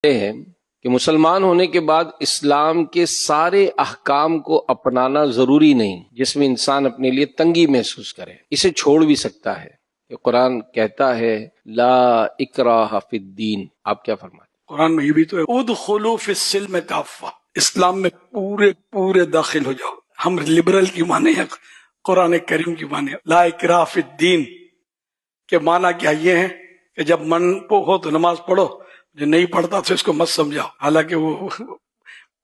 ہے کہ مسلمان ہونے کے بعد اسلام کے سارے احکام کو اپنانا ضروری نہیں، جس میں انسان اپنے لیے تنگی محسوس کرے اسے چھوڑ بھی سکتا ہے۔ کہ قرآن کہتا ہے لا اکراہ فی الدین، آپ کیا فرماتے؟ قرآن میں یہ بھی تو ہے ادخلوا فی السلم کافہ، اسلام میں پورے داخل ہو جاؤ۔ ہم لبرل کی مانے ہیں، قرآن کریم کی مانے لا اکراہ فی الدین کے معنی کیا یہ ہے کہ جب من کو ہو تو نماز پڑھو، جو نہیں پڑھتا تو اس کو مت سمجھاؤ۔ حالانکہ وہ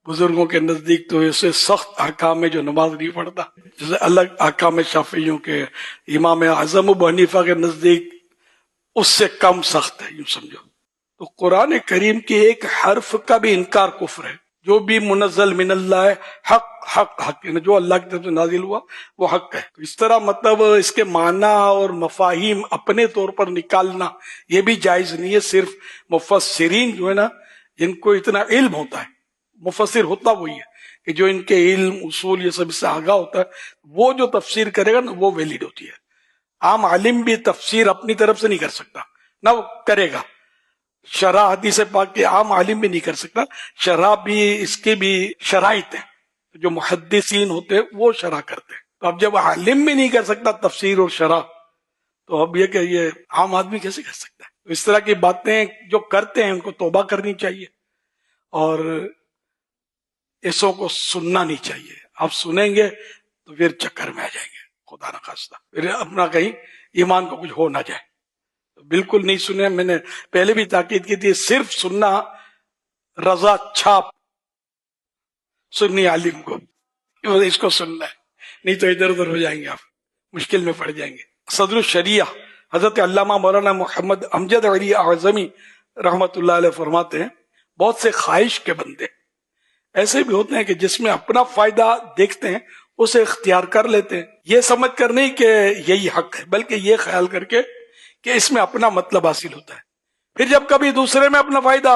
بزرگوں کے نزدیک تو اسے سخت احکام ہے جو نماز نہیں پڑھتا، جیسے الگ احکام شافعیوں کے، امام اعظم ابو حنیفہ کے نزدیک اس سے کم سخت ہے، یوں سمجھو۔ تو قرآن کریم کے ایک حرف کا بھی انکار کفر ہے۔ جو بھی منزل من اللہ ہے حق یعنی جو اللہ کی طرف سے نازل ہوا وہ حق ہے۔ تو اس طرح مطلب اس کے معنی اور مفاہیم اپنے طور پر نکالنا یہ بھی جائز نہیں ہے۔ صرف مفسرین جو ہے نا، جن کو اتنا علم ہوتا ہے، مفسر ہوتا وہی ہے کہ جو ان کے علم اصول یہ سب سے آگاہ ہوتا ہے، وہ جو تفسیر کرے گا نا وہ ویلڈ ہوتی ہے۔ عام عالم بھی تفسیر اپنی طرف سے نہیں کر سکتا، نہ وہ کرے گا۔ شرح حدیث پاک کے عام عالم بھی نہیں کر سکتا، شرح بھی اس کے بھی شرائط ہیں، جو محدثین ہوتے ہیں وہ شرح کرتے ہیں۔ تو اب جب عالم بھی نہیں کر سکتا تفسیر اور شرح، تو اب یہ کہ یہ عام آدمی کیسے کر سکتا ہے؟ تو اس طرح کی باتیں جو کرتے ہیں ان کو توبہ کرنی چاہیے، اور ایسوں کو سننا نہیں چاہیے۔ آپ سنیں گے تو پھر چکر میں آ جائیں گے، خدا نہ خواستہ پھر اپنا کہیں ایمان کو کچھ ہو نہ جائے۔ بالکل نہیں سنے، میں نے پہلے بھی تاکید کی تھی، صرف سننا رضا چھاپ سنی عالم کو، اس کو سننا ہے، نہیں تو ادھر ادھر ہو جائیں گے، آپ مشکل میں پڑ جائیں گے۔ صدر الشریعہ حضرت علامہ مولانا محمد امجد علی اعظمی رحمت اللہ علیہ فرماتے ہیں بہت سے خواہش کے بندے ایسے بھی ہوتے ہیں کہ جس میں اپنا فائدہ دیکھتے ہیں اسے اختیار کر لیتے ہیں، یہ سمجھ کر نہیں کہ یہی حق ہے، بلکہ یہ خیال کر کے کہ اس میں اپنا مطلب حاصل ہوتا ہے۔ پھر جب کبھی دوسرے میں اپنا فائدہ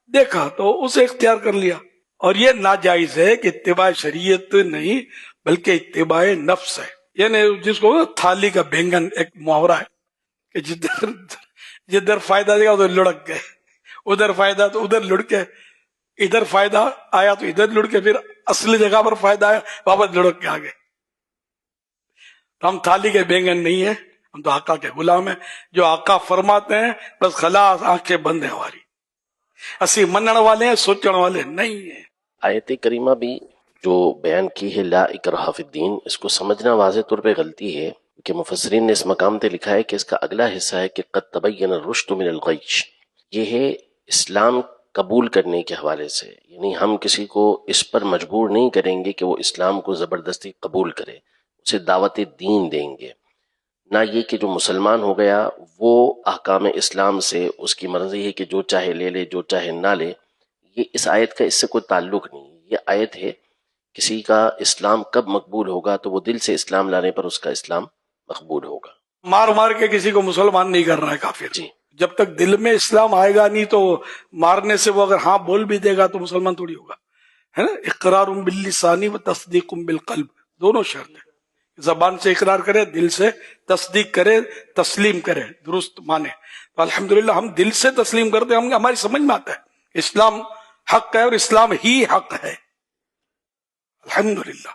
دیکھا تو اسے اختیار کر لیا۔ اور یہ ناجائز ہے کہ اتباع شریعت نہیں بلکہ اتباع نفس ہے۔ یعنی جس کو تھالی کا بینگن ایک محاورہ ہے کہ جدھر فائدہ دے گا ادھر لڑک گئے، ادھر فائدہ تو ادھر لڑ کے، ادھر فائدہ آیا تو ادھر لڑ کے، پھر اصلی جگہ پر فائدہ آیا واپس لڑک کے آگے۔ تو ہم تھالی کے بینگن نہیں ہیں، ہم تو آقا کے غلام ہیں۔ جو آقا فرماتے ہیں بس خلاص آنکھیں بند ہیں ہماری، اسی منن والے ہیں، سوچن والے نہیں ہیں۔ آیت کریمہ بھی جو بیان کی ہے لا اکراہ فی الدین، اس کو سمجھنا واضح طور پہ غلطی ہے کہ مفسرین نے اس مقام تے لکھا ہے کہ اس کا اگلا حصہ ہے کہ قد تبین الرشد من الغی، یہ ہے اسلام قبول کرنے کے حوالے سے، یعنی ہم کسی کو اس پر مجبور نہیں کریں گے کہ وہ اسلام کو زبردستی قبول کرے، اسے دعوت دین دیں گے، نہ یہ کہ جو مسلمان ہو گیا وہ احکام اسلام سے اس کی مرضی ہے کہ جو چاہے لے لے جو چاہے نہ لے۔ یہ اس آیت کا اس سے کوئی تعلق نہیں، یہ آیت ہے کسی کا اسلام کب مقبول ہوگا تو وہ دل سے اسلام لانے پر اس کا اسلام مقبول ہوگا۔ مار مار کے کسی کو مسلمان نہیں کرنا ہے کافر، جی، جب تک دل میں اسلام آئے گا نہیں تو مارنے سے وہ اگر ہاں بول بھی دے گا تو مسلمان تھوڑی ہوگا، ہے نا۔ اقرار باللسان و تصدیق بالقلب، دونوں شرط ہیں، زبان سے اقرار کرے، دل سے تصدیق کرے، تسلیم کرے، درست مانے۔ تو الحمدللہ ہم دل سے تسلیم کرتے ہیں، ہماری سمجھ میں آتا ہے اسلام حق ہے اور اسلام ہی حق ہے، الحمدللہ۔